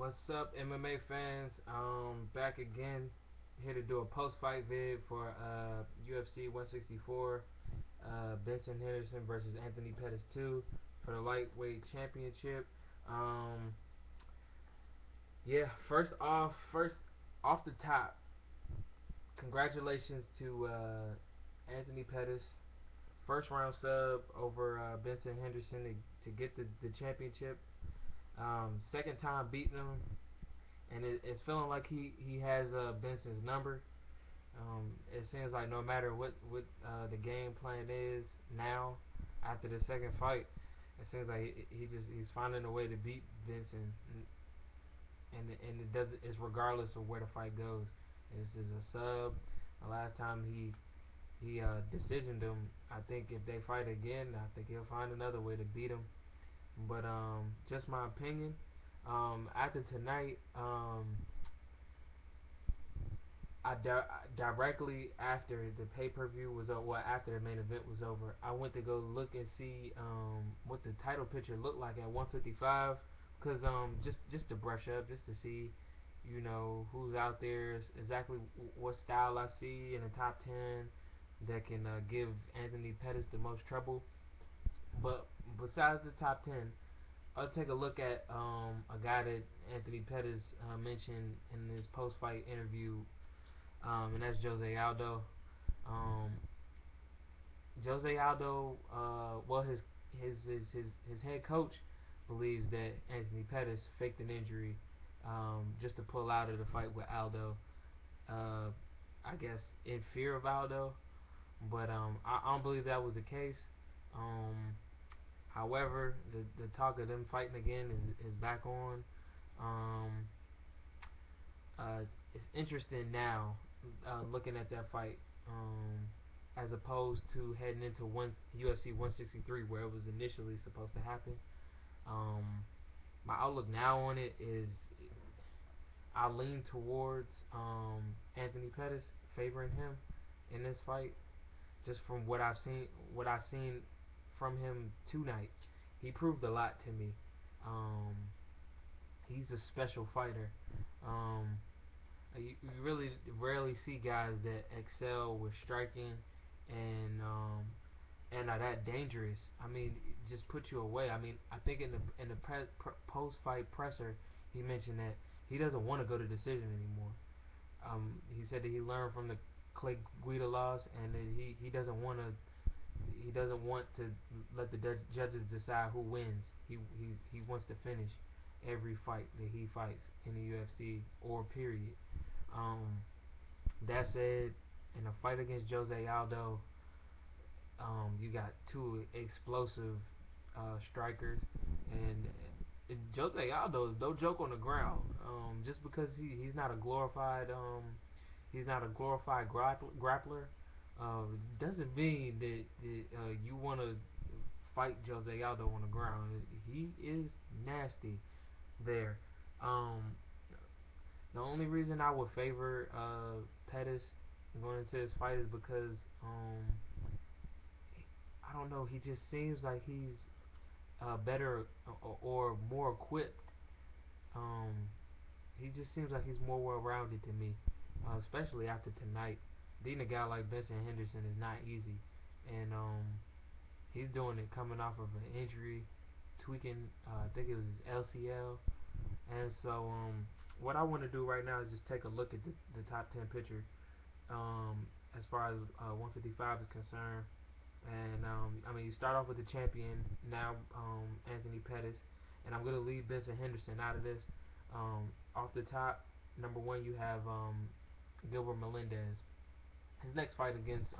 What's up, MMA fans? Back again, here to do a post-fight vid for UFC 164, Benson Henderson versus Anthony Pettis 2 for the lightweight championship. Um, yeah, first off the top, congratulations to Anthony Pettis, first round sub over Benson Henderson to get the championship. Second time beating him, and it's feeling like he has Benson's number. It seems like no matter what the game plan is now, after the second fight, it seems like he's finding a way to beat Benson, and it doesn't, it's regardless of where the fight goes. This is a sub. The last time he decisioned him, I think if they fight again, I think he'll find another way to beat him. But just my opinion. After tonight, directly after the pay-per-view was over, well, after the main event was over, I went to go look and see what the title picture looked like at 155, cause just to brush up, just to see, who's out there, exactly what style I see in the top 10 that can give Anthony Pettis the most trouble. But besides the top 10, I'll take a look at a guy that Anthony Pettis mentioned in his post-fight interview, and that's Jose Aldo. Um, Jose Aldo, well, his head coach believes that Anthony Pettis faked an injury just to pull out of the fight with Aldo. Uh, I guess in fear of Aldo, but I don't believe that was the case. Um, However, the talk of them fighting again is back on. Um, it's interesting now, looking at that fight, as opposed to heading into UFC 163 where it was initially supposed to happen. Um, my outlook now on it is I lean towards Anthony Pettis, favoring him in this fight, just from what I've seen from him tonight. He proved a lot to me. Um, he's a special fighter. Um, you really rarely see guys that excel with striking and are that dangerous. I mean, just put you away. I mean, I think in the post fight presser, he mentioned that he doesn't want to go to decision anymore. He said that he learned from the Clay Guida loss, and that he doesn't want to let the judges decide who wins. He wants to finish every fight that he fights in the UFC or period. Um, that said, in a fight against Jose Aldo, you got two explosive strikers, and Jose Aldo is no joke on the ground. Just because he's not a glorified grappler, doesn't mean that you want to fight Jose Aldo on the ground. He is nasty there. Um, the only reason I would favor Pettis going into this fight is because I don't know. He just seems like he's better or more equipped. Um, he just seems like he's more well-rounded to me, especially after tonight. Beating a guy like Benson Henderson is not easy, and he's doing it coming off of an injury, tweaking. I think it was his LCL, and so what I want to do right now is just take a look at the top 10 picture, as far as 155 is concerned. And I mean, you start off with the champion now, Anthony Pettis, and I'm gonna leave Benson Henderson out of this. Off the top, number one, you have Gilbert Melendez. His next fight against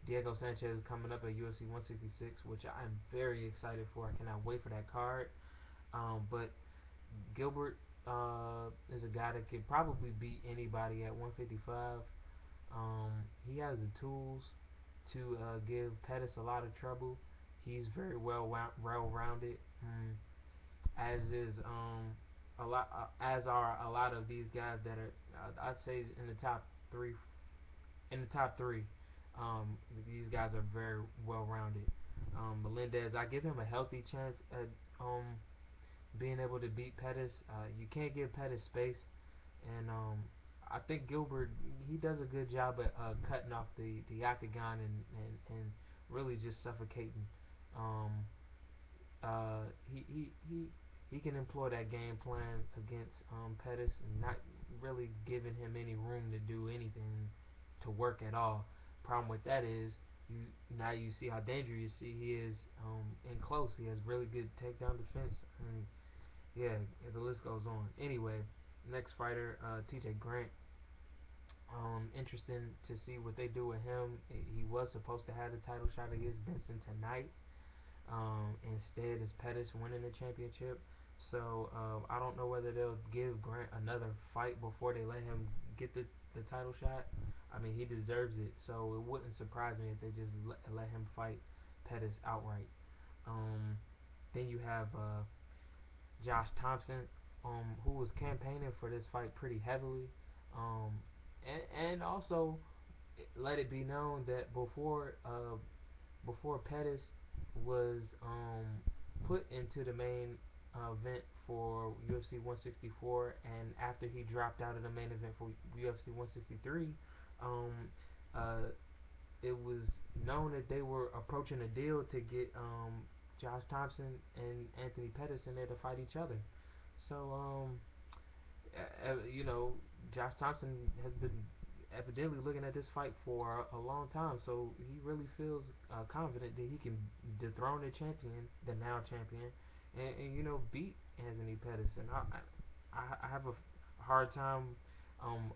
Diego Sanchez is coming up at UFC 166, which I am very excited for. I cannot wait for that card. But Gilbert is a guy that could probably beat anybody at 155. He has the tools to give Pettis a lot of trouble. He's very well-rounded, as is as are a lot of these guys that are I'd say in the top three. In the top three, these guys are very well-rounded. Melendez, I give him a healthy chance at being able to beat Pettis. You can't give Pettis space, and I think Gilbert, he does a good job at cutting off the octagon and really just suffocating. Um, he can employ that game plan against Pettis and not really giving him any room to do anything to work at all. Problem with that is you now you see how dangerous he is in close. He has really good takedown defense, and yeah, the list goes on. Anyway, next fighter, T.J. Grant. Interesting to see what they do with him. He was supposed to have the title shot against Benson tonight. Instead, it's Pettis winning the championship. So I don't know whether they'll give Grant another fight before they let him get the title shot. I mean, he deserves it, so it wouldn't surprise me if they just let him fight Pettis outright. Um, then you have Josh Thompson, who was campaigning for this fight pretty heavily, um, and also let it be known that before Pettis was put into the main event for UFC 164, and after he dropped out of the main event for UFC 163, um, uh, it was known that they were approaching a deal to get Josh Thompson and Anthony Pettis in there to fight each other. So, you know, Josh Thompson has been evidently looking at this fight for a long time, so he really feels confident that he can dethrone the champion, the now champion, and you know beat Anthony Pettis. And I have a hard time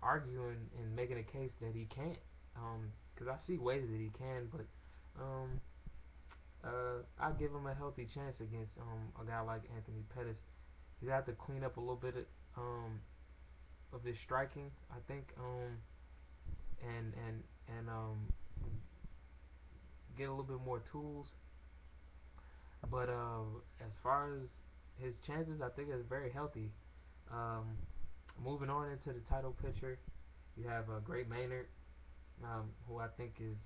arguing and making a case that he can't, because I see ways that he can, but um, I give him a healthy chance against a guy like Anthony Pettis. He's have to clean up a little bit of his striking, I think, and get a little bit more tools. But as far as his chances, I think it's very healthy. Um, moving on into the title picture, you have Great Maynard, who I think is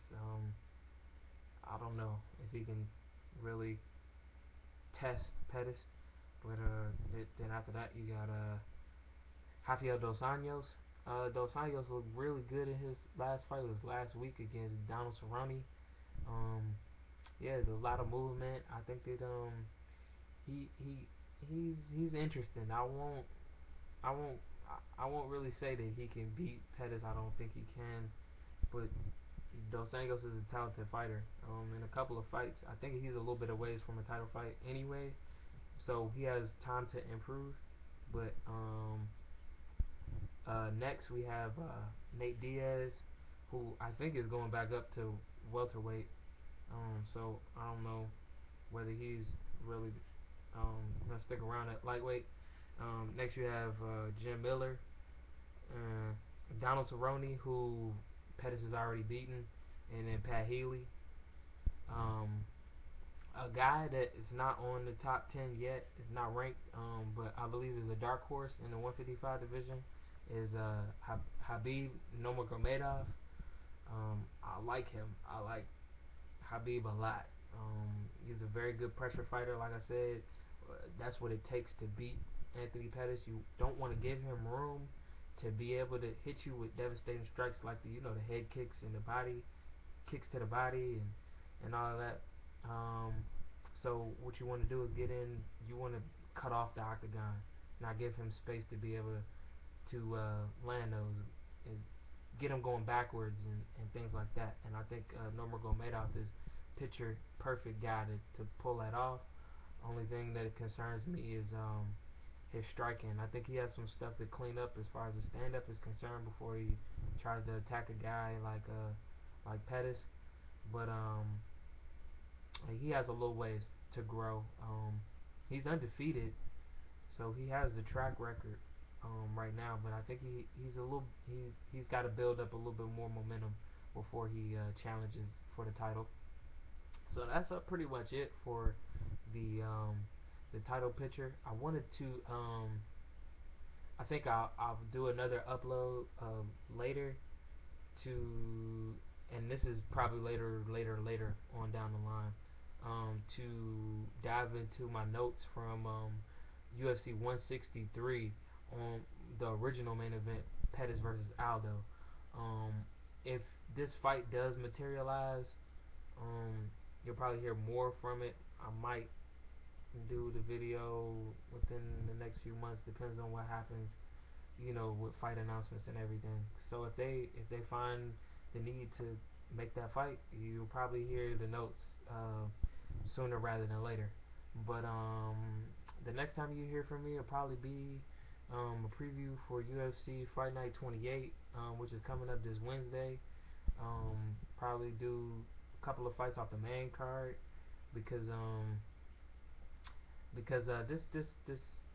I don't know if he can really test Pettis. But then after that, you got Rafael Dos Anjos. Dos Anjos looked really good in his last fight. It was last week against Donald Cerrone. Um, yeah, there's a lot of movement. I think that he he's interesting. I won't I won't really say that he can beat Pettis. I don't think he can, but Dos Anjos is a talented fighter. In a couple of fights, I think he's a little bit away from a title fight anyway, so he has time to improve. But next we have Nate Diaz, who I think is going back up to welterweight. So I don't know whether he's really gonna stick around at lightweight. Next you have Jim Miller, Donald Cerrone, who Pettis has already beaten, and then Pat Healy. Um, a guy that is not on the top 10 yet, is not ranked, but I believe is a dark horse in the 155 division, is Habib Nurmagomedov. I like him. I like Habib a lot. He's a very good pressure fighter. Like I said, that's what it takes to beat Anthony Pettis. You don't want to give him room to be able to hit you with devastating strikes like the head kicks and the body kicks to the body and all of that. Um, so what you want to do is get in. You want to cut off the octagon, not give him space to be able to land those and get him going backwards and things like that. And I think Nurmagomedov is picture perfect guy to pull that off. Only thing that concerns me is his striking. I think he has some stuff to clean up as far as the stand up is concerned before he tries to attack a guy like Pettis. But he has a little ways to grow. He's undefeated, so he has the track record right now. But I think he's got to build up a little bit more momentum before he challenges for the title. So that's pretty much it for the title picture. I wanted to I think I'll do another upload later to, and this is probably later on down the line, to dive into my notes from UFC 163 on the original main event, Pettis versus Aldo. Um, if this fight does materialize, you'll probably hear more from it. I might do the video within the next few months, depends on what happens, with fight announcements and everything. So if they find the need to make that fight, you'll probably hear the notes sooner rather than later. But the next time you hear from me will probably be a preview for UFC Fight Night 28, which is coming up this Wednesday. Probably do a couple of fights off the main card because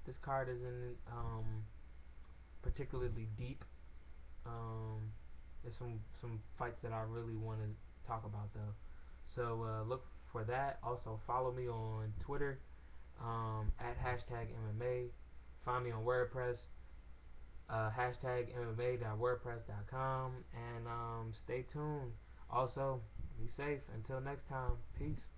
this card isn't particularly deep. There's some fights that I really want to talk about though. So look for that. Also follow me on Twitter at #MMA. Find me on WordPress, #MMA.wordpress.com, and stay tuned. Also, be safe. Until next time, peace.